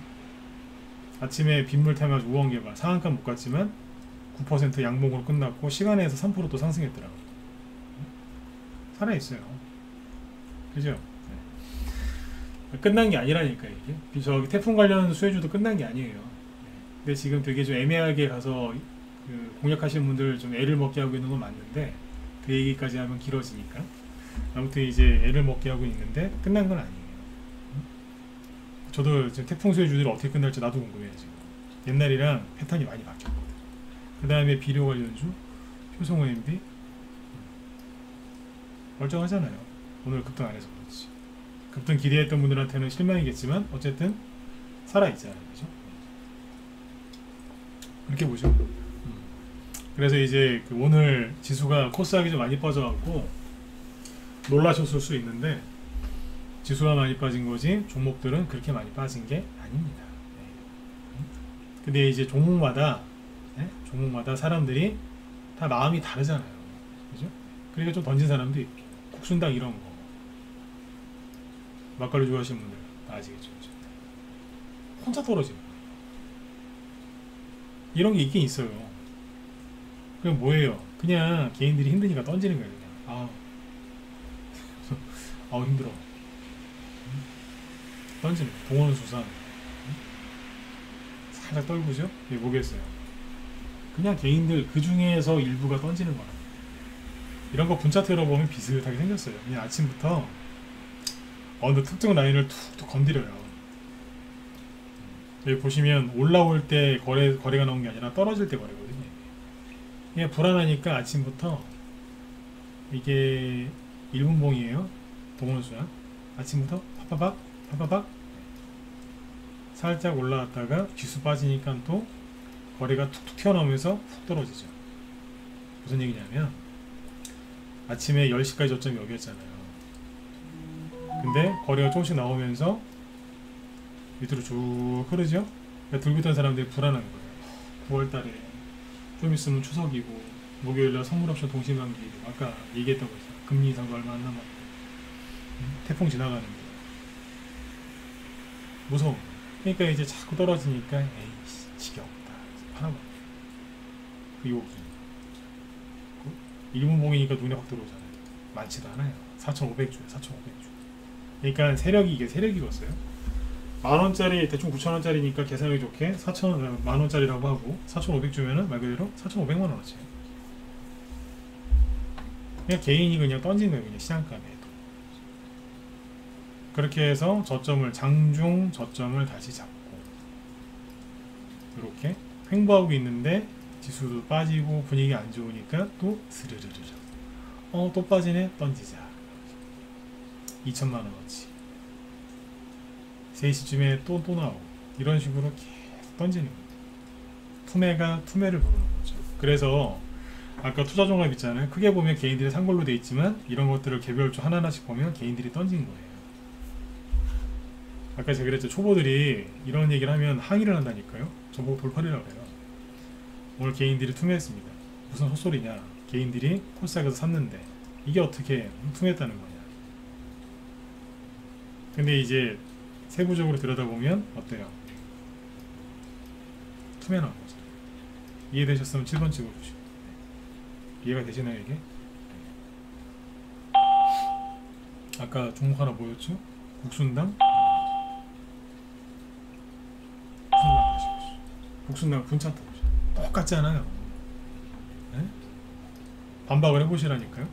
아침에 빗물 테마주 우원개발 상한가 못 갔지만 9% 양봉으로 끝났고 시간에서 3% 또 상승했더라고요. 응? 살아있어요. 그죠? 끝난 게 아니라니까 이게. 저기 태풍 관련 수혜주도 끝난 게 아니에요. 근데 지금 되게 좀 애매하게 가서 그 공략하시는 분들 좀 애를 먹게 하고 있는 건 맞는데 그 얘기까지 하면 길어지니까 아무튼 이제 애를 먹게 하고 있는데 끝난 건 아니에요. 저도 지금 태풍 수혜주들이 어떻게 끝날지 나도 궁금해요. 지금 옛날이랑 패턴이 많이 바뀌었거든. 그 다음에 비료 관련주 효성 OMB 멀쩡하잖아요. 오늘 급등 안 해서 그렇지. 급등 기대했던 분들한테는 실망이겠지만 어쨌든 살아있잖아요. 그죠? 그렇게 보죠. 그래서 이제 그 오늘 지수가 코스닥이 좀 많이 빠져갖고 놀라셨을 수 있는데 지수가 많이 빠진 거지 종목들은 그렇게 많이 빠진 게 아닙니다. 네. 근데 이제 종목마다 네? 종목마다 사람들이 다 마음이 다르잖아요. 그죠? 그러니까 좀 던진 사람도 있고 국순당 이런 거 막걸리 좋아하시는 분들 다 아시겠죠? 그죠? 혼자 떨어지는 거 이런 게 있긴 있어요. 그럼 뭐예요? 그냥 개인들이 힘드니까 던지는 거예요. 그냥 힘들어 던지는 동원은 수산 살짝 떨구죠? 예, 뭐겠어요? 그냥 개인들 그 중에서 일부가 던지는 거야. 이런 거 분차 들어보면 비슷하게 생겼어요. 그냥 아침부터 어느 특정 라인을 툭툭 건드려요. 여기 보시면 올라올 때 거래가 나온 게 아니라 떨어질 때 거래거든요. 그냥 불안하니까 아침부터 이게 1분봉이에요. 동원수야. 아침부터 파파박 살짝 올라왔다가 지수 빠지니까 또 거래가 툭툭 튀어나오면서 훅 떨어지죠. 무슨 얘기냐면 아침에 10시까지 저점이 여기였잖아요. 근데 거래가 조금씩 나오면서 밑으로 쭉 흐르죠. 그러니까 들고 있던 사람들이 불안한 거예요. 9월달에 좀 있으면 추석이고 목요일날 선물옵션 동시만기 아까 얘기했던 거 있어요. 금리 인상도 얼마 안 남았고 태풍 지나가는데 무서워. 그러니까 이제 자꾸 떨어지니까 에이씨 지겹다 팔아봐. 그 욕이 일분봉이니까 눈에 확 들어오잖아요. 많지도 않아요. 4,500주에 4,500주. 그러니까 이게 세력이었어요. 만원짜리 대충 9,000원짜리니까 계산하기 좋게 만원짜리라고 하고 4,500주면은 말 그대로 4,500만원어치. 그냥 개인이 그냥 던지는 거예요. 그냥 시장가에. 그렇게 해서 장중 저점을 다시 잡고 이렇게 횡보하고 있는데 지수도 빠지고 분위기 안 좋으니까 또 스르르르 또 빠지네 던지자 2천만원어치 3시쯤에 또 나오고 이런 식으로 계속 던지는 거예요. 투매를 부르는 거죠. 그래서 아까 투자 종합 있잖아요. 크게 보면 개인들이 산 걸로 돼 있지만 이런 것들을 개별주 하나하나씩 보면 개인들이 던진 거예요. 아까 제가 그랬죠. 초보들이 이런 얘기를 하면 항의를 한다니까요. 저보고 돌팔이라고 해요. 오늘 개인들이 투매했습니다. 무슨 헛소리냐. 개인들이 코스닥에서 샀는데 이게 어떻게 투매했다는 거냐. 근데 이제 세부적으로 들여다보면 어때요? 투매 나온 거죠. 이해되셨으면 7번 찍어주시고 이해가 되시나요 이게? 아까 종목 하나 뭐였죠? 국순당? 국순당 분차 보죠. 똑같잖아요. 네? 반박을 해보시라니까요.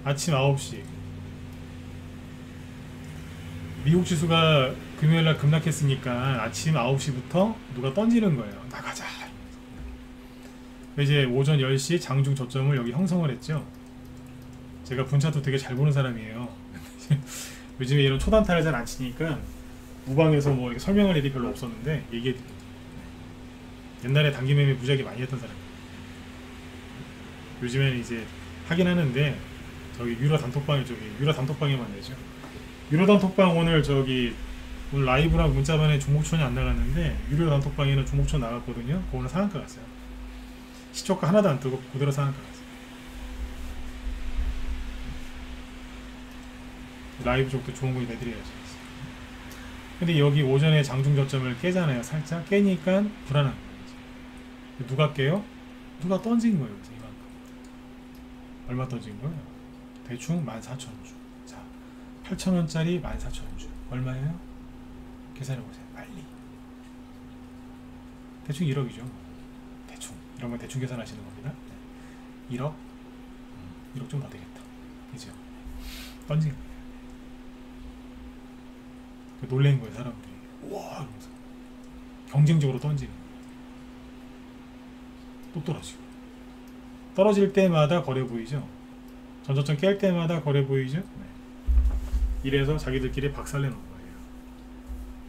아침 9시 미국 지수가 금요일날 급락했으니까 아침 9시부터 누가 던지는 거예요. 나가자. 이제 오전 10시 장중 저점을 여기 형성을 했죠. 제가 분차도 되게 잘 보는 사람이에요. 요즘에 이런 초단타를 잘 안 치니까 무방에서 뭐 이렇게 설명할 일이 별로 없었는데 얘기해드려요. 옛날에 단기매매 무지하게 많이 했던 사람이에요. 요즘에는 이제 하긴 하는데 저기 유로 단톡방에만 내죠. 유로 단톡방 오늘 라이브랑 문자반에 종목촌이 안 나갔는데 유료 단톡방에는 종목촌 나갔거든요. 그거는 상한가 갔어요. 시초가 하나도 안 뜨고 그대로 상한가 갔어요. 라이브 쪽도 좋은 거 내드려야죠. 근데 여기 오전에 장중 저점을 깨잖아요. 살짝 깨니까 불안한 거예요. 누가 깨요? 누가 던진 거예요. 이만큼. 얼마 던진 거예요? 대충 14,000주. 자, 8,000원짜리 14,000주. 얼마예요? 계산해보세요. 빨리. 대충 1억이죠. 대충. 이런 거 대충 계산하시는 겁니다. 1억? 1억 좀 더 되겠다. 그죠? 던진 거예요. 놀란 거예요, 사람들이. 우와! 이러면서. 경쟁적으로 던지는 거예요. 또 떨어지고. 떨어질 때마다 거래 보이죠? 전저점 깰 때마다 거래 보이죠? 네. 이래서 자기들끼리 박살내는 거예요.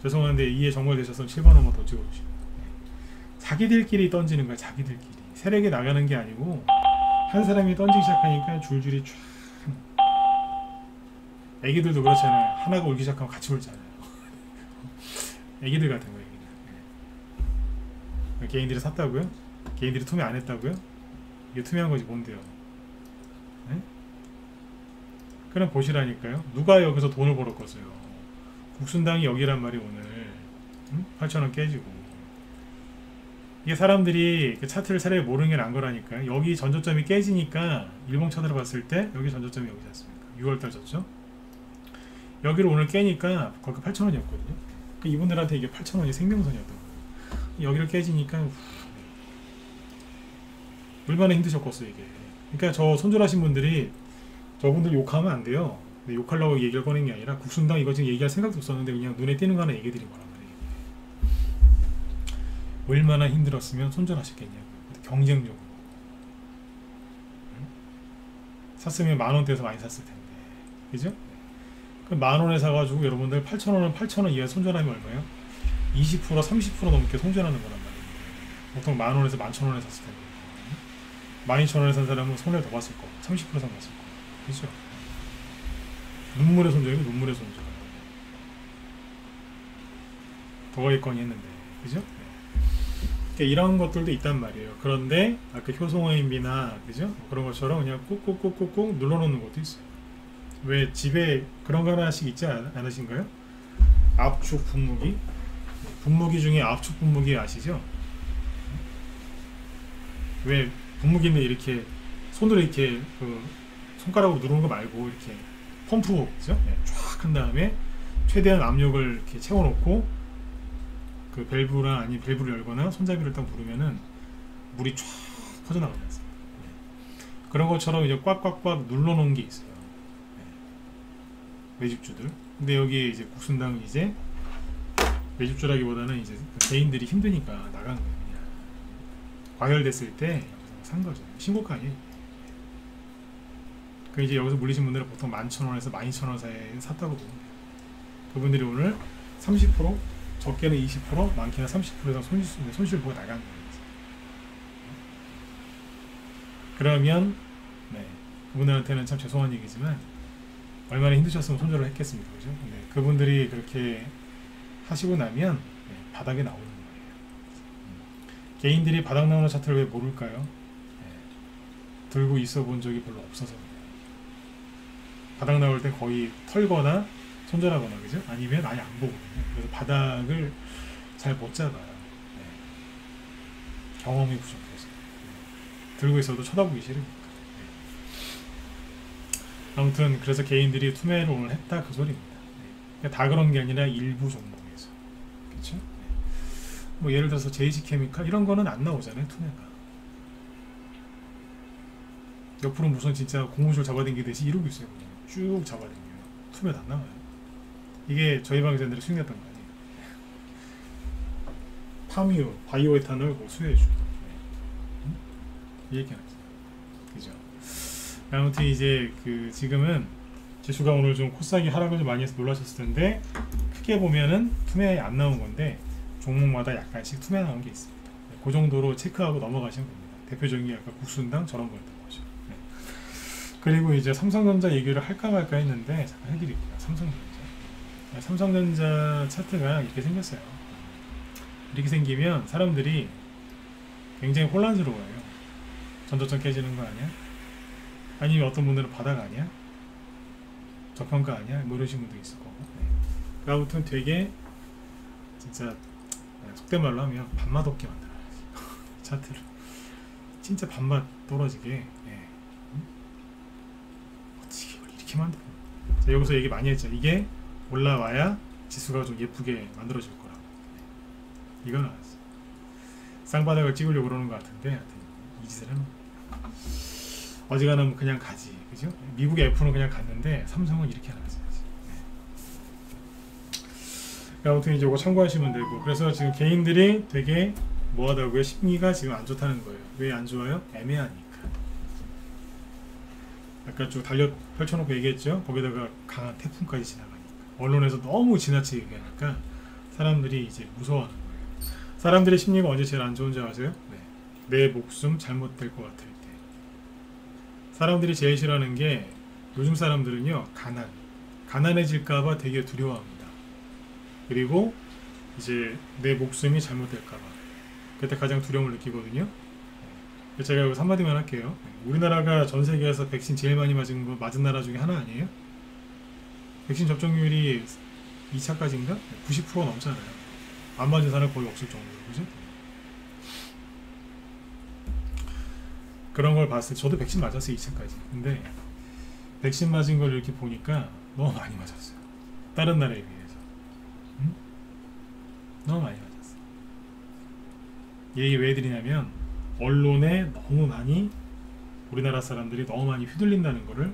죄송한데 이해 정말 되셨으면 7번 한번 더 찍어주시고. 자기들끼리 던지는 거야. 자기들끼리 세력이 나가는 게 아니고 한 사람이 던지기 시작하니까 줄줄이 쫙. 애기들도 그렇잖아요. 하나가 울기 시작하면 같이 울잖아요. 애기들 같은 거예요. 애기들. 개인들이 샀다고요? 개인들이 투매 안 했다고요? 이게 투매한 거지 뭔데요? 네? 그럼 보시라니까요. 누가 여기서 돈을 벌었겠어요? 국순당이 여기란 말이 오늘 8,000원 깨지고. 이게 사람들이 그 차트를 차라리 모르는 게 나은 거라니까요. 여기 전저점이 깨지니까 일봉 차트를 봤을 때 여기 전저점이 여기지 않습니까? 6월달 졌죠? 여기를 오늘 깨니까 거기 8,000원이었거든요. 그 이분들한테 이게 8,000원이 생명선이었던 거예요. 여기를 깨지니까 얼마나 힘드셨겠어요 이게. 그러니까 저 손절하신 분들이 저분들 욕하면 안 돼요. 근데 욕하려고 얘기를 꺼낸 게 아니라 국순당 이거 지금 얘기할 생각도 없었는데 그냥 눈에 띄는 거 하나 얘기 드린 거란 말이에요. 얼마나 힘들었으면 손절하셨겠냐고요. 경쟁적으로. 샀으면 만원대에서 많이 샀을 텐데. 그죠? 그럼 만원에 사가지고 여러분들 8,000원은 8,000원 이하 손절하면 얼마예요? 20% 30% 넘게 손절하는 거란 말이에요. 보통 만원에서 11,000원에 샀을 텐데 12,000원에 산 사람은 손해를 더 봤을 거고 30% 산 봤을 거고. 그죠? 눈물의 손절이고 눈물의 손절. 더하겠거니 했는데. 그죠? 그러니까 이런 것들도 있단 말이에요. 그런데 아까 효성화인비나 그죠? 그런 것처럼 그냥 꾹꾹꾹꾹꾹 눌러놓는 것도 있어요. 왜 집에 그런 거 하나씩 있지 않으신가요? 압축 분무기. 분무기 중에 압축 분무기 아시죠? 왜 분무기는 이렇게 손으로 이렇게 그 손가락으로 누르는 거 말고 이렇게 펌프 그죠? 쫙 한 다음에 최대한 압력을 이렇게 채워놓고 그 밸브나 아니 밸브를 열거나 손잡이를 딱 누르면은 물이 쫙 퍼져나가지 않습니까? 그런 것처럼 이제 꽉꽉꽉 눌러놓은 게 있어요. 매집주들. 근데 여기 이제 국순당은 이제 매집주라기보다는 이제 개인들이 힘드니까 나간 거예요. 그냥. 과열됐을 때 산 거죠. 신고가니. 그 이제 여기서 물리신 분들은 보통 11,000원에서 12,000원 사이에 샀다고 보면 돼요. 그분들이 오늘 30% 적게는 20% 많게는 30% 이상 손실 보고 나간 거예요. 그러면 네, 그분들한테는 참 죄송한 얘기지만 얼마나 힘드셨으면 손절을 했겠습니까? 그죠? 네, 그분들이 그렇게 하시고 나면 네, 바닥에 나오는 거예요. 개인들이 바닥 나오는 차트를 왜 모를까요? 네, 들고 있어 본 적이 별로 없어서 그래요. 바닥 나올 때 거의 털거나 손절하거나 그죠? 아니면 아예 안 보거든요. 그래서 바닥을 잘 못 잡아요. 네. 경험이 부족해서 들고 있어도 쳐다보기 싫으니까. 아무튼 그래서 개인들이 투매를 오늘 했다 그 소리입니다. 네. 다 그런 게 아니라 일부 종목에서 그렇죠? 네. 뭐 예를 들어서 JC케미칼 이런 거는 안 나오잖아요 투매가. 옆으로 무슨 진짜 고무줄 잡아당기듯이 이러고 있어요. 그냥 쭉 잡아당겨요. 투매도 안 나와요. 이게 저희 방에서 수익 냈던 거 아니에요. 파뮤, 바이오에탄올, 뭐 수혜주 이 얘기 하죠. 그죠? 아무튼 이제 그 지금은 지수가 오늘 좀 코스닥이 하락을 좀 많이 해서 놀라셨을 텐데 크게 보면은 투매 안 나온 건데 종목마다 약간씩 투매 나온 게 있습니다. 네, 그 정도로 체크하고 넘어가시면 됩니다. 대표적인 게 약간 국순당 저런 거였던 거죠. 네. 그리고 이제 삼성전자 얘기를 할까 말까 했는데 잠깐 해드릴게요. 삼성전자. 네, 삼성전자 차트가 이렇게 생겼어요. 이렇게 생기면 사람들이 굉장히 혼란스러워요. 전저점 깨지는 거 아니야? 아니면 어떤 분들은 바닥 아니야? 저평가 아니야? 뭐 이러신 분도 있을 거고. 네. 아무튼 되게 진짜 속된 말로 하면 밥맛 없게 만들어야지. 차트를 진짜 밥맛 떨어지게. 네. 어떻게 이걸 이렇게 만들어? 자, 여기서 얘기 많이 했죠. 이게 올라와야 지수가 좀 예쁘게 만들어질 거라고. 네. 이건 알았어. 쌍바닥을 찍으려고 그러는 것 같은데 하여튼 이 짓을 해놓은 어지간하면 그냥 가지. 그죠? 미국의 F는 그냥 갔는데 삼성은 이렇게 나가야지. 네. 아무튼 이제 이거 참고하시면 되고. 그래서 지금 개인들이 되게 뭐하다고요? 심리가 지금 안 좋다는 거예요. 왜 안 좋아요? 애매하니까. 아까 쭉 달려 펼쳐놓고 얘기했죠? 거기다가 강한 태풍까지 지나가니까. 언론에서 너무 지나치게 얘기하니까 사람들이 이제 무서워하는 거예요. 사람들의 심리가 언제 제일 안 좋은 줄 아세요? 네. 내 목숨 잘못될 것 같을 때. 사람들이 제일 싫어하는 게 요즘 사람들은요, 가난해질까봐 되게 두려워합니다. 그리고 이제 내 목숨이 잘못될까봐 그때 가장 두려움을 느끼거든요. 제가 여기서 한마디만 할게요. 우리나라가 전 세계에서 백신 제일 많이 맞은 나라 중에 하나 아니에요? 백신 접종률이 2차까지인가? 90% 넘잖아요. 안 맞은 사람 거의 없을 정도로, 그죠? 그런 걸 봤을 때 저도 백신 맞았어요, 2차까지. 근데 백신 맞은 걸 이렇게 보니까 너무 많이 맞았어요. 다른 나라에 비해서. 응? 너무 많이 맞았어요. 이 얘기 왜 드리냐면 언론에 너무 많이 우리나라 사람들이 너무 많이 휘둘린다는 거를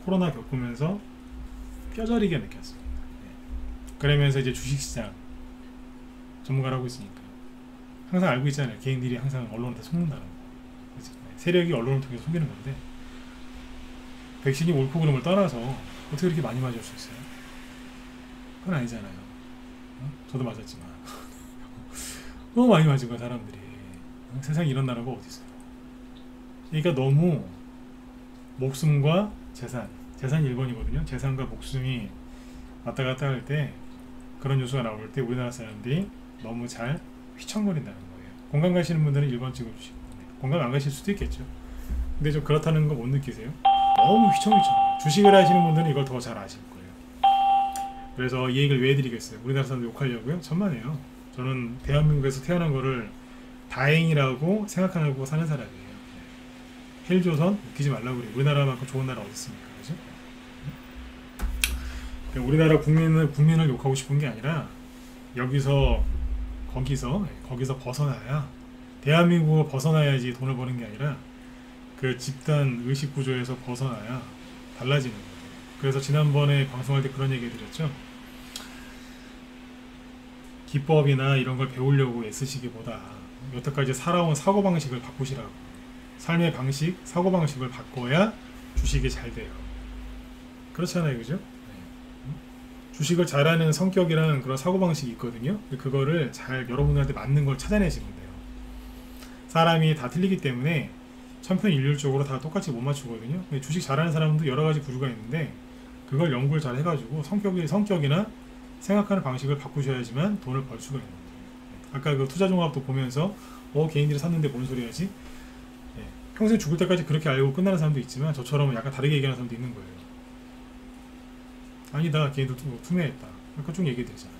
코로나 겪으면서 뼈저리게 느꼈습니다. 그러면서 이제 주식시장 전문가라고 있으니까 항상 알고 있잖아요. 개인들이 항상 언론한테 속는다는 거. 세력이 언론을 통해서 속이는 건데 백신이 옳고 그름을 떠나서 어떻게 이렇게 많이 맞을 수 있어요? 그건 아니잖아요. 저도 맞았지만 너무 많이 맞은 거야 사람들이. 세상에 이런 나라가 어디 있어요? 그러니까 너무 목숨과 재산 1번이거든요. 재산과 목숨이 왔다 갔다 할 때 그런 뉴스가 나올 때 우리나라 사람들이 너무 잘 휘청거린다는 거예요. 공감 가시는 분들은 1번 찍어주시고 공감 안 가실 수도 있겠죠. 근데 좀 그렇다는 거 못 느끼세요? 너무 휘청휘청. 주식을 하시는 분들은 이걸 더 잘 아실 거예요. 그래서 이 얘기를 왜 해드리겠어요? 우리나라 사람들 욕하려고요? 천만에요. 저는 대한민국에서 태어난 거를 다행이라고 생각하고 사는 사람이에요. 헬조선 웃기지 말라고 그래요. 우리나라만큼 좋은 나라 어디 있습니까? 그죠? 우리나라 국민을 욕하고 싶은 게 아니라 여기서 거기서 벗어나야 대한민국을 벗어나야지 돈을 버는 게 아니라 그 집단 의식 구조에서 벗어나야 달라지는 거예요. 그래서 지난번에 방송할 때 그런 얘기 해드렸죠. 기법이나 이런 걸 배우려고 애쓰시기보다 여태까지 살아온 사고방식을 바꾸시라고. 삶의 방식, 사고방식을 바꿔야 주식이 잘 돼요. 그렇잖아요, 그죠? 주식을 잘하는 성격이랑 그런 사고방식이 있거든요. 그거를 잘 여러분들한테 맞는 걸 찾아내시면 돼요. 사람이 다 틀리기 때문에 천편일률적으로 다 똑같이 못 맞추거든요. 주식 잘하는 사람도 여러 가지 부류가 있는데 그걸 연구를 잘 해가지고 성격이나 생각하는 방식을 바꾸셔야지만 돈을 벌 수가 있는 거예요. 아까 그 투자종합도 보면서 개인들이 샀는데 뭔 소리 하지? 평생 죽을 때까지 그렇게 알고 끝나는 사람도 있지만 저처럼 약간 다르게 얘기하는 사람도 있는 거예요. 아니다, 걔도 투명했다. 아까 쭉 얘기 드리잖아요.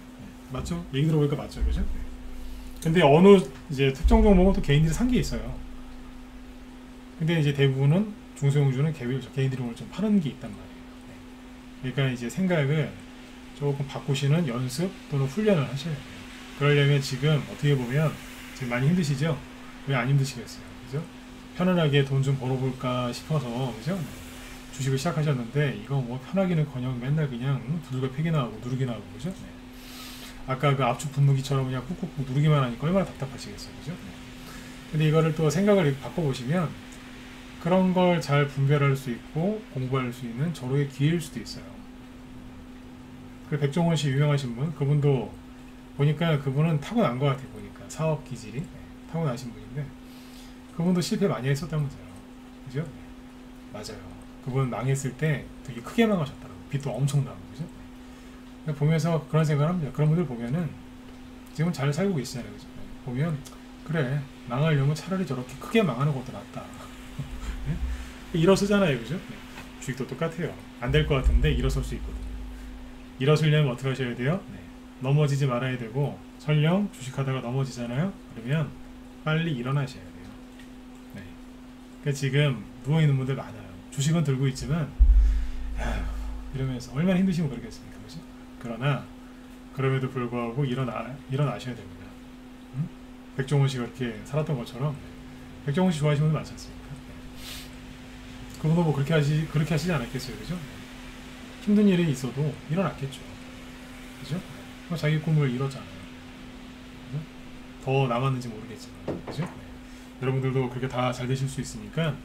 맞죠? 얘기 들어보니까 맞죠, 그죠? 근데 어느 이제 특정 종목은 또 개인들이 산 게 있어요. 근데 이제 대부분은 중소형주는 개인들이 오늘 좀 파는 게 있단 말이에요. 그러니까 이제 생각을 조금 바꾸시는 연습 또는 훈련을 하셔야 돼요. 그러려면 지금 어떻게 보면 지금 많이 힘드시죠? 왜 안 힘드시겠어요? 그죠? 편안하게 돈 좀 벌어볼까 싶어서, 그죠? 주식을 시작하셨는데 이거 뭐 편하기는커녕 맨날 그냥 두들겨 패기나 하고 누르기나 하고, 그죠? 아까 그 압축 분무기처럼 그냥 꾹꾹 누르기만 하니까 얼마나 답답하시겠어요, 그죠? 근데 이거를 또 생각을 바꿔보시면 그런 걸 잘 분별할 수 있고 공부할 수 있는 절호의 기회일 수도 있어요. 그 백종원 씨 유명하신 분, 그분도 보니까 그분은 타고난 것 같아요. 보니까 사업 기질이 타고나신 분인데 그분도 실패 많이 했었다면서요, 그죠? 맞아요. 그분 망했을 때 되게 크게 망하셨더라고요. 빚도 엄청 나고, 그죠? 보면서 그런 생각을 합니다. 그런 분들 보면은 지금 잘 살고 계시잖아요, 그죠? 보면 그래, 망하려면 차라리 저렇게 크게 망하는 것도 낫다. 일어서잖아요, 그죠? 주식도 똑같아요. 안 될 것 같은데 일어설 수 있거든요. 일어서려면 어떻게 하셔야 돼요? 넘어지지 말아야 되고, 설령 주식하다가 넘어지잖아요? 그러면 빨리 일어나셔야 돼요. 그러니까 지금 누워있는 분들 많아요. 주식은 들고 있지만 이러면서 얼마나 힘드시면 그러겠습니까, 그죠? 그러나 그럼에도 불구하고 일어나셔야 됩니다. 응? 백종원 씨가 그렇게 살았던 것처럼. 백종원 씨 좋아하시는 분들 많지 않습니까? 그분도 뭐 그렇게 하시지 않았겠어요, 그죠? 힘든 일이 있어도 일어났겠죠, 그죠? 자기 꿈을 이뤘잖아요, 그죠? 더 남았는지 모르겠지만, 그죠? 여러분들도 그렇게 다 잘 되실 수 있으니까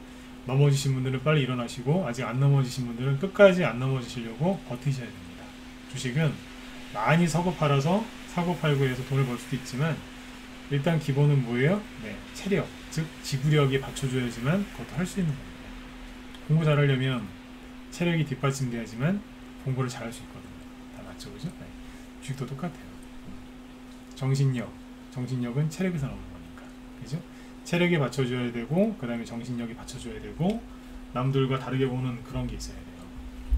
넘어지신 분들은 빨리 일어나시고, 아직 안 넘어지신 분들은 끝까지 안 넘어지시려고 버티셔야 됩니다. 주식은 많이 사고 팔아서 사고 팔고 해서 돈을 벌 수도 있지만 일단 기본은 뭐예요? 네, 체력, 즉 지구력이 받쳐줘야지만 그것도 할 수 있는 겁니다. 공부 잘하려면 체력이 뒷받침돼야지만 공부를 잘할 수 있거든요. 다 맞죠, 그죠? 네. 주식도 똑같아요. 정신력은 체력에서 나오는 거니까, 그죠? 체력이 받쳐줘야 되고, 그 다음에 정신력이 받쳐줘야 되고, 남들과 다르게 보는 그런 게 있어야 돼요.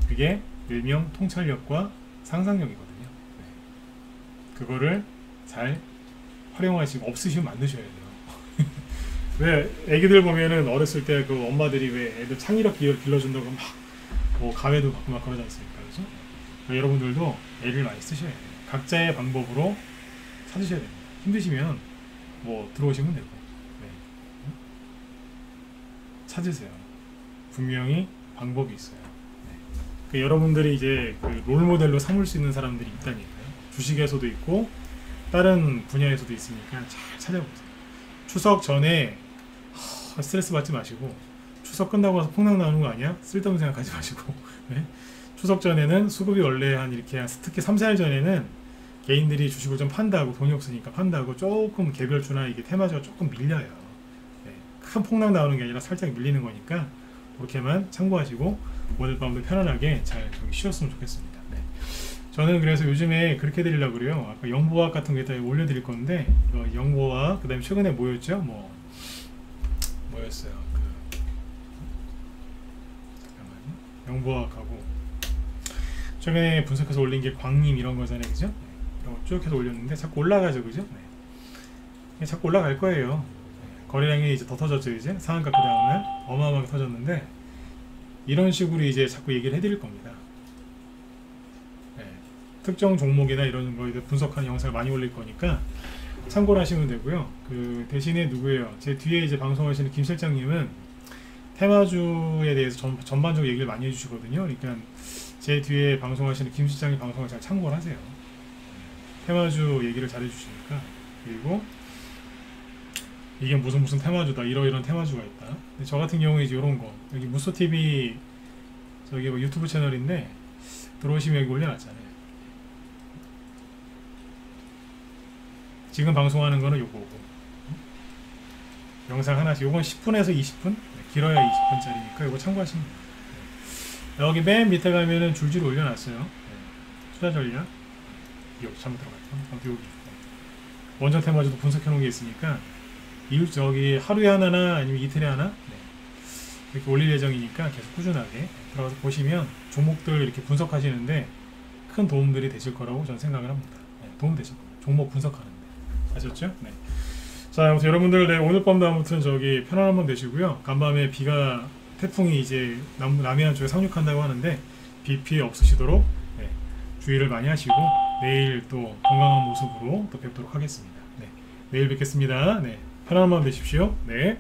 그게 일명 통찰력과 상상력이거든요. 네. 그거를 잘 활용하시고 없으시면 만드셔야 돼요. 왜 애기들 보면은 어렸을 때 그 엄마들이 왜 애들 창의력 길러준다고 막 뭐 가회도 받고 막 그러지 않습니까? 그죠? 그러니까 여러분들도 애를 많이 쓰셔야 돼요. 각자의 방법으로 찾으셔야 됩니다. 힘드시면 뭐 들어오시면 되고, 네. 찾으세요. 분명히 방법이 있어요. 네. 그 여러분들이 이제 그 롤모델로 삼을 수 있는 사람들이 있다니까요. 주식에서도 있고 다른 분야에서도 있으니까 잘 찾아보세요. 추석 전에 스트레스 받지 마시고, 추석 끝나고 나서 폭락 나오는 거 아니야? 쓸데없는 생각하지 마시고, 네? 추석 전에는 수급이 원래 한 이렇게 특히 3, 4일 전에는 개인들이 주식을 좀 판다고, 돈이 없으니까 판다고 조금 개별주나 이게 테마주가 조금 밀려요. 네. 큰 폭락 나오는 게 아니라 살짝 밀리는 거니까 그렇게만 참고하시고 오늘 밤도 편안하게 잘 쉬었으면 좋겠습니다. 네. 저는 그래서 요즘에 그렇게 드리려고 그래요. 아까 영보학 같은 거 이따 올려드릴 건데, 영보학, 그 다음에 최근에 뭐였죠? 뭐였어요? 잠깐만요. 영보학하고 최근에 분석해서 올린 게 광림 이런 거잖아요, 그죠? 네. 이런 거 쭉 해서 올렸는데 자꾸 올라가죠, 그죠? 네. 자꾸 올라갈 거예요. 네. 거래량이 이제 더 터졌죠, 이제 상한가 그 다음날 어마어마하게 터졌는데, 이런 식으로 이제 자꾸 얘기를 해드릴 겁니다. 네. 특정 종목이나 이런 거에 분석하는 영상을 많이 올릴 거니까 참고를 하시면 되고요. 그 대신에 누구예요? 제 뒤에 이제 방송하시는 김 실장님은 테마주에 대해서 전반적으로 얘기를 많이 해주시거든요. 그러니까 제 뒤에 방송하시는 김 실장님 방송을 잘 참고를 하세요. 테마주 얘기를 잘 해주시니까. 그리고 이게 무슨 테마주다, 이런 테마주가 있다. 근데 저 같은 경우에 이제 이런 거, 여기 무소TV 저기 뭐 유튜브 채널인데 들어오시면 여기 올려놨잖아요. 지금 방송하는 거는 요거고, 영상 하나씩, 요건 10분에서 20분? 네, 길어야 20분짜리니까 요거 참고하시면 돼요. 네. 여기 맨 밑에 가면은 줄줄이 올려놨어요. 네. 투자 전략, 여기 잘못 들어갔죠. 여기 원전 테마주도 분석해 놓은 게 있으니까 저기 하루에 하나나 아니면 이틀에 하나, 네. 이렇게 올릴 예정이니까 계속 꾸준하게 들어가서 보시면 종목들 이렇게 분석하시는데 큰 도움들이 되실 거라고 저는 생각을 합니다. 네, 도움 되실 거예요. 종목 분석하는데. 아셨죠? 네. 자, 아무튼 여러분들, 네, 오늘 밤도 아무튼 저기 편안한 밤 되시고요. 간밤에 태풍이 이제 남해안 쪽에 상륙한다고 하는데 비 피해 없으시도록, 네, 주의를 많이 하시고 내일 또 건강한 모습으로 또 뵙도록 하겠습니다. 네, 내일 뵙겠습니다. 네, 편안한 밤 되십시오. 네.